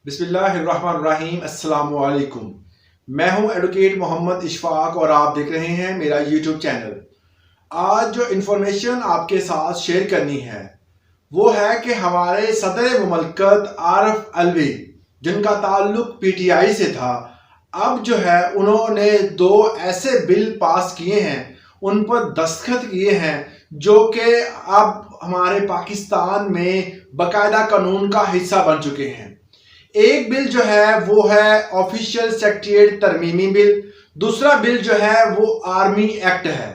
بسم اللہ الرحمن الرحیم۔ السلام علیکم، میں ہوں ایڈوکیٹ محمد اشفاق اور آپ دیکھ رہے ہیں میرا یوٹیوب چینل۔ آج جو انفارمیشن آپ کے ساتھ شیئر کرنی ہے وہ ہے کہ ہمارے صدر مملکت عارف علوی، جن کا تعلق پی ٹی آئی سے تھا، اب جو ہے انہوں نے 2 ایسے بل پاس کیے ہیں، ان پر دستخط کیے ہیں جو کہ اب ہمارے پاکستان میں باقاعدہ قانون کا حصہ بن چکے ہیں۔ ایک بل جو ہے وہ ہے آفیشیل سیکریٹریٹ ترمیمی بل، دوسرا بل جو ہے وہ آرمی ایکٹ ہے۔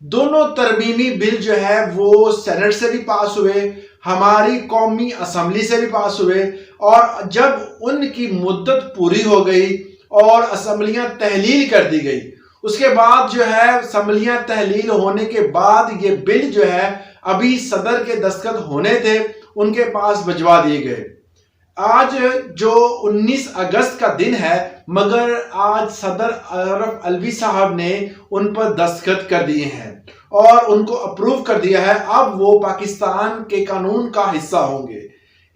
دونوں ترمیمی بل جو ہے وہ سینٹ سے بھی پاس ہوئے، ہماری قومی اسمبلی سے بھی پاس ہوئے، اور جب ان کی مدت پوری ہو گئی اور اسمبلیاں تحلیل کر دی گئی، اس کے بعد جو ہے اسمبلیاں تحلیل ہونے کے بعد یہ بل جو ہے ابھی صدر کے دستخط ہونے تھے، ان کے پاس بھجوا دیے گئے۔ آج جو 19 اگست کا دن ہے، مگر آج صدر عارف علوی صاحب نے ان پر دستخط کر دیے ہیں اور ان کو اپروو کر دیا ہے۔ اب وہ پاکستان کے قانون کا حصہ ہوں گے۔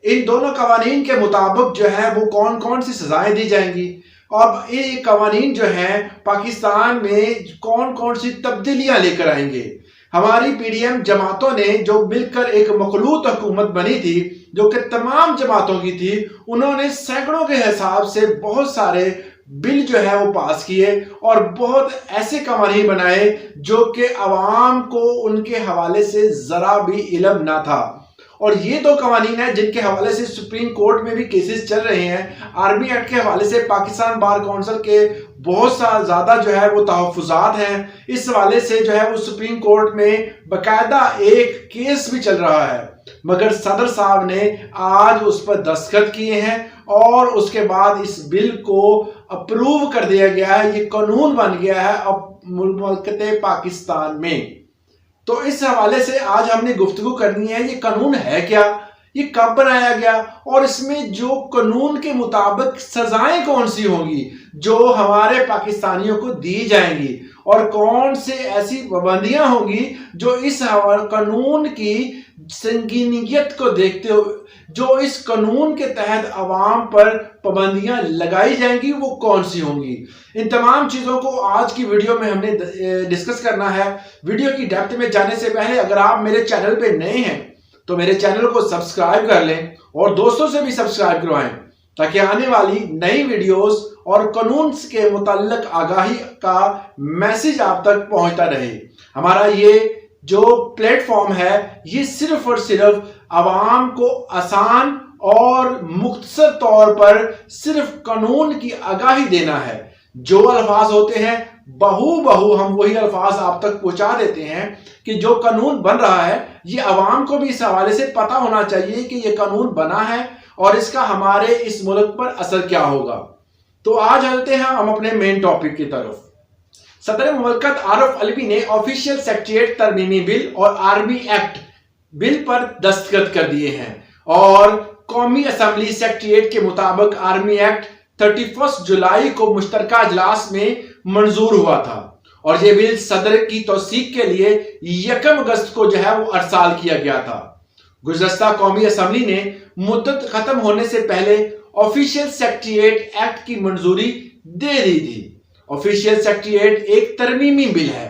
ان دونوں قوانین کے مطابق جو ہے وہ کون کون سی سزائیں دی جائیں گی، اور یہ قوانین جو ہیں پاکستان میں کون کون سی تبدیلیاں لے کر آئیں گے۔ ہماری پی ڈی ایم جماعتوں نے جو مل کر ایک مخلوط حکومت بنی تھی، جو کہ تمام جماعتوں کی تھی، انہوں نے سینکڑوں کے حساب سے بہت سارے بل جو ہے وہ پاس کیے اور بہت ایسے قوانین بنائے جو کہ عوام کو ان کے حوالے سے ذرا بھی علم نہ تھا۔ اور یہ 2 قوانین ہیں جن کے حوالے سے سپریم کورٹ میں بھی کیسز چل رہے ہیں۔ آرمی ایکٹ کے حوالے سے پاکستان بار کونسل کے بہت زیادہ جو ہے وہ تحفظات ہیں، اس حوالے سے جو ہے وہ سپریم کورٹ میں باقاعدہ ایک کیس بھی چل رہا ہے، مگر صدر صاحب نے آج اس پر دستخط کیے ہیں اور اس کے بعد اس بل کو اپروو کر دیا گیا ہے۔ یہ قانون بن گیا ہے اب مملکت پاکستان میں۔ تو اس حوالے سے آج ہم نے گفتگو کرنی ہے، یہ قانون ہے کیا، یہ کب بنایا گیا، اور اس میں جو قانون کے مطابق سزائیں کون سی ہوں گی جو ہمارے پاکستانیوں کو دی جائیں گی، اور کون سے ایسی پابندیاں ہوں گی جو اس قانون کی سنگینیت کو دیکھتے ہوئے جو اس قانون کے تحت عوام پر پابندیاں لگائی جائیں گی وہ کون سی ہوں گی۔ ان تمام چیزوں کو آج کی ویڈیو میں ہم نے ڈسکس کرنا ہے۔ ویڈیو کی ڈیپتھ میں جانے سے پہلے اگر آپ میرے چینل پہ نئے ہیں تو میرے چینل کو سبسکرائب کر لیں اور دوستوں سے بھی سبسکرائب کروائیں، تاکہ آنے والی نئی ویڈیوز اور قانون کے متعلق آگاہی کا میسج آپ تک پہنچتا رہے۔ ہمارا یہ جو پلیٹ فارم ہے یہ صرف اور صرف عوام کو آسان اور مختصر طور پر صرف قانون کی آگاہی دینا ہے۔ جو الفاظ ہوتے ہیں بہو ہم وہی الفاظ آپ تک پہنچا دیتے ہیں کہ جو قانون بن رہا ہے یہ عوام کو بھی اس حوالے سے پتہ ہونا چاہیے کہ یہ قانون بنا ہے اور اس کا ہمارے اس ملک پر اثر کیا ہوگا۔ تو آج چلتے ہیں ہم اپنے مین ٹاپک کی طرف۔ صدر مملکت عارف علوی نے آفیشیل سیکریٹریٹ ترمیمی بل اور آرمی ایکٹ بل پر دستخط کر دیے ہیں، اور قومی اسمبلی سیکریٹریٹ کے مطابق آرمی ایکٹ 31 جولائی کو مشترکہ اجلاس میں منظور ہوا تھا، اور یہ بل صدر کی توثیق کے لیے 1 اگست کو جو ہے وہ ارسال کیا گیا تھا۔ گزشتہ قومی اسمبلی نے مدت ختم ہونے سے پہلے آفیشیل سیکریٹریٹ ایکٹ کی منظوری دے دی تھی۔ آفیشیل سیکریٹریٹ ایک ترمیمی بل ہے۔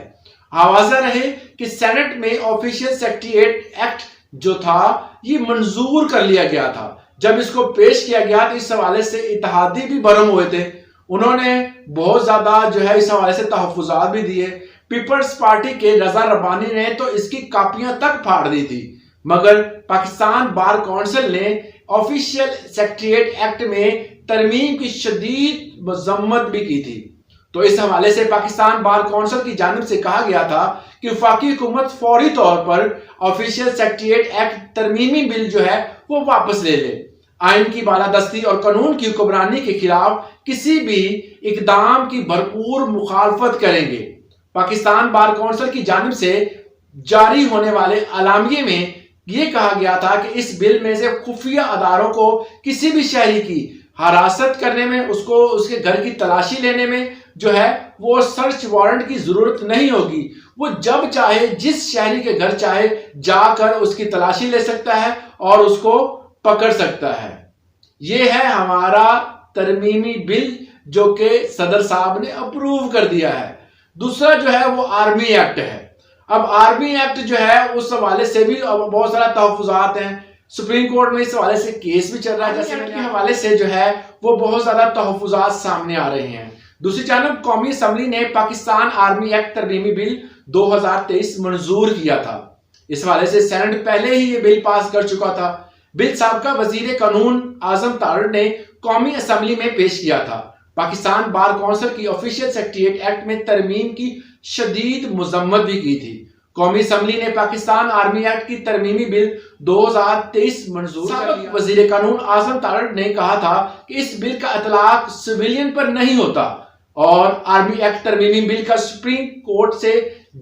واضح رہے کہ سینٹ میں آفیشیل سیکریٹریٹ ایکٹ جو تھا یہ منظور کر لیا گیا تھا۔ جب اس کو پیش کیا گیا تو اس حوالے سے اتحادی بھی برہم ہوئے تھے، انہوں نے بہت زیادہ جو ہے اس حوالے سے تحفظات بھی دیے۔ پیپلز پارٹی کے رضا ربانی نے تو اس کی کاپیاں تک پھاڑ دی تھی، مگر پاکستان بار کونسل نے آفیشیل سیکریٹریٹ ایکٹ میں ترمیم کی شدید مذمت بھی کی تھی۔ تو اس حوالے سے پاکستان بار کونسل کی جانب سے کہا گیا تھا کہ وفاقی حکومت فوری طور پر آفیشیل سیکریٹریٹ ایکٹ ترمیمی بل جو ہے وہ واپس لے لے۔ آئین کی بالادستی اور قانون کی حکمرانی کے خلاف کسی بھی اقدام کی بھرپور مخالفت کریں گے۔ پاکستان بار کونسل کی جانب سے جاری ہونے والے اعلامیے میں یہ کہا گیا تھا کہ اس بل میں سے خفیہ اداروں کو کسی بھی شہری کی حراست کرنے میں، اس کے گھر کی تلاشی لینے میں جو ہے وہ سرچ وارنٹ کی ضرورت نہیں ہوگی۔ وہ جب چاہے جس شہری کے گھر چاہے جا کر اس کی تلاشی لے سکتا ہے اور اس کو پکڑ سکتا ہے۔ یہ ہے ہمارا ترمیمی بل جو کہ صدر صاحب نے اپروو کر دیا ہے۔ دوسرا جو ہے وہ آرمی ایکٹ ہے۔ اب آرمی ایکٹ جو ہے اس حوالے سے بھی بہت سارا تحفظات ہیں، سپریم کورٹ میں اس حوالے سے کیس بھی چل رہا ہے، جیسے کے حوالے سے جو ہے وہ بہت زیادہ تحفظات سامنے آ رہے ہیں۔ دوسری جانب قومی اسمبلی نے پاکستان آرمی ایکٹ ترمیمی بل 2023 منظور کیا تھا۔ اس حوالے سے سینٹ پہلے ہی یہ بل پاس کر چکا تھا۔ بل سابقہ وزیر قانون اعظم طارق نے قومی اسمبلی میں پیش کیا تھا۔ پاکستان بار کونسل کی آفیشیل سیکریٹریٹ ایکٹ میں ترمیم کی شدید مذمت بھی کی تھی۔ قومی اسمبلی نے پاکستان آرمی ایکٹ کی ترمیمی بل 2023 منظور کر دیا۔ وزیر قانون اعظم طارق نے کہا تھا کہ اس بل کا اطلاق سویلین پر نہیں ہوتا اور آرمی ایکٹ ترمیمی بل کا سپریم کورٹ سے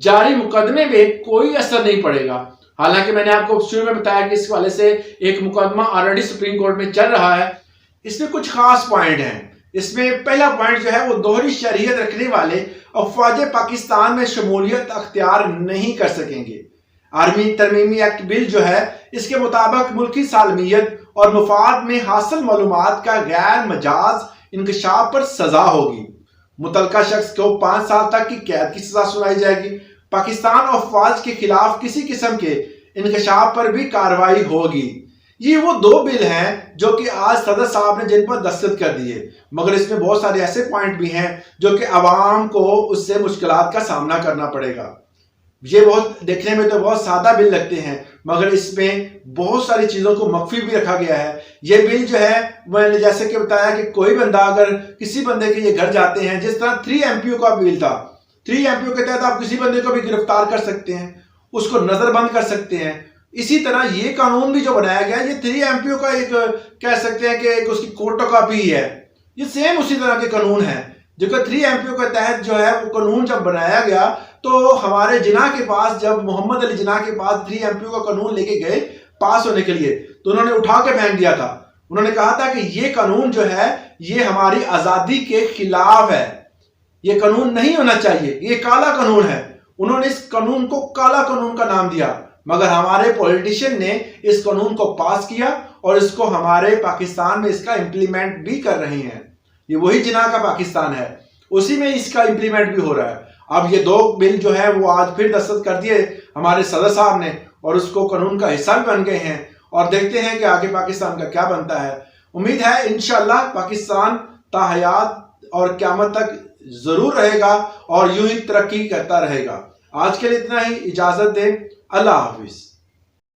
جاری مقدمے میں کوئی اثر نہیں پڑے گا۔ حالانکہ میں نے آپ کو شروع میں بتایا کہ اس حوالے سے ایک مقدمہ آلریڈی سپریم کورٹ میں چل رہا ہے۔ اس میں کچھ خاص پوائنٹ ہیں۔ اس میں پہلا پوائنٹ جو ہے وہ دوہری شہریت رکھنے والے افواج پاکستان میں شمولیت اختیار نہیں کر سکیں گے۔ آرمی ترمیمی ایکٹ بل جو ہے اس کے مطابق ملکی سالمیت اور مفاد میں حاصل معلومات کا غیر مجاز انکشاف پر سزا ہوگی۔ متعلقہ شخص کو 5 سال تک کی قید کی سزا سنائی جائے گی۔ پاکستان افواج کے خلاف کسی قسم کے انکشاف پر بھی کارروائی ہوگی۔ یہ وہ 2 بل ہیں جو کہ آج صدر صاحب نے جن پر دستخط کر دیے، مگر اس میں بہت سارے ایسے پوائنٹ بھی ہیں جو کہ عوام کو اس سے مشکلات کا سامنا کرنا پڑے گا۔ یہ بہت دیکھنے میں تو بہت سادہ بل لگتے ہیں، مگر اس میں بہت ساری چیزوں کو مخفی بھی رکھا گیا ہے۔ یہ بل جو ہے میں نے جیسے کہ بتایا کہ کوئی بندہ اگر کسی بندے کے یہ گھر جاتے ہیں، جس طرح 3 MPO کا بل تھا، 3 MPO کے تحت آپ کسی بندے کو بھی گرفتار کر سکتے ہیں، اس کو نظر بند کر سکتے ہیں۔ اسی طرح یہ قانون بھی جو بنایا گیا ہے یہ 3 MPO کا ایک کہہ سکتے ہیں کہ ایک اس کی کوٹو کاپی ہے۔ یہ سیم اسی طرح کے قانون ہیں جو کہ 3 MPO کے تحت جو ہے وہ قانون جب بنایا گیا تو ہمارے جناح کے پاس، جب محمد علی جناح کے پاس 3 MPO کا قانون لے کے گئے پاس ہونے کے لیے تو انہوں نے اٹھا کے پھینک دیا تھا۔ انہوں نے کہا تھا کہ یہ قانون جو ہے یہ ہماری آزادی کے خلاف ہے، یہ قانون نہیں ہونا چاہیے، یہ کالا قانون ہے۔ انہوں نے اس قانون کو کالا قانون کا نام دیا، مگر ہمارے پولیٹیشین نے اس قانون کو پاس کیا اور اس کو ہمارے پاکستان میں اس کا امپلیمنٹ بھی کر رہے ہیں۔ یہ وہی جناح کا پاکستان ہے، اسی میں اس کا امپلیمنٹ بھی ہو رہا ہے۔ اب یہ 2 بل جو ہے وہ آج پھر دستخط کر دیے ہمارے صدر صاحب نے اور اس کو قانون کا حصہ بھی بن گئے ہیں، اور دیکھتے ہیں کہ آگے پاکستان کا کیا بنتا ہے۔ امید ہے انشاءاللہ پاکستان تا حیات اور قیامت تک ضرور رہے گا اور یوں ہی ترقی کرتا رہے گا۔ آج کے لیے اتنا ہی، اجازت دیں، اللہ حافظ۔